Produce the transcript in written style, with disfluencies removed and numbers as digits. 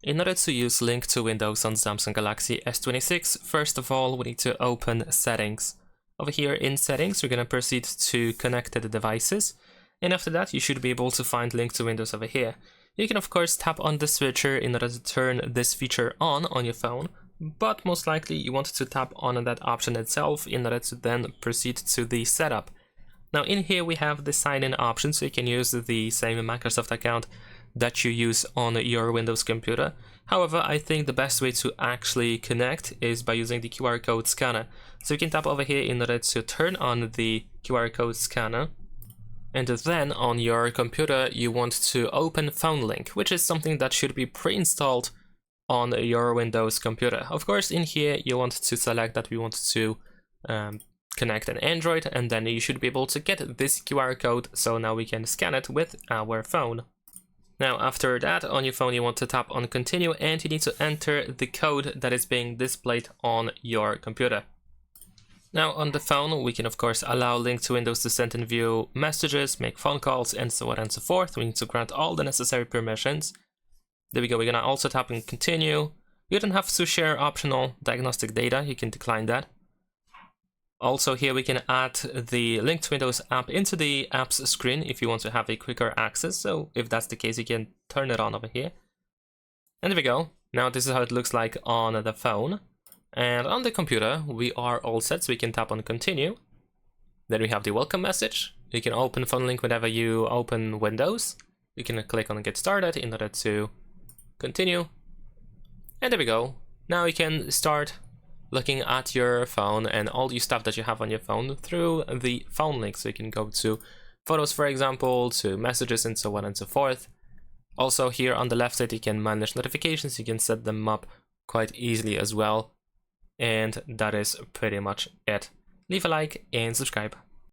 In order to use Link to Windows on Samsung Galaxy S26, first of all, we need to open Settings. Over here in Settings, we're going to proceed to Connected Devices, and after that, you should be able to find Link to Windows over here. You can of course tap on the switcher in order to turn this feature on your phone, but most likely you want to tap on that option itself in order to then proceed to the setup. Now in here we have the sign-in option, so you can use the same Microsoft account that you use on your Windows computer. However, I think the best way to actually connect is by using the QR code scanner. So you can tap over here in order to turn on the QR code scanner. And then on your computer you want to open Phone Link, which is something that should be pre-installed on your Windows computer. Of course, in here you want to select that we want to connect an Android, and then you should be able to get this QR code, so now we can scan it with our phone. Now after that, on your phone you want to tap on continue, and you need to enter the code that is being displayed on your computer. Now on the phone we can of course allow Link to Windows to send and view messages, make phone calls, and so on and so forth. We need to grant all the necessary permissions. There we go, we're gonna also tap on continue. You don't have to share optional diagnostic data, you can decline that. Also here we can add the Link to Windows app into the apps screen if you want to have a quicker access, so if that's the case you can turn it on over here. And there we go, now this is how it looks like on the phone. And on the computer we are all set, so we can tap on continue. Then we have the welcome message. You can open Phone Link whenever you open Windows. You can click on get started in order to continue. And there we go, now you can start looking at your phone and all the stuff that you have on your phone through the Phone Link. So you can go to photos, for example, to messages, and so on and so forth. Also here on the left side you can manage notifications, you can set them up quite easily as well. And that is pretty much it. Leave a like and subscribe.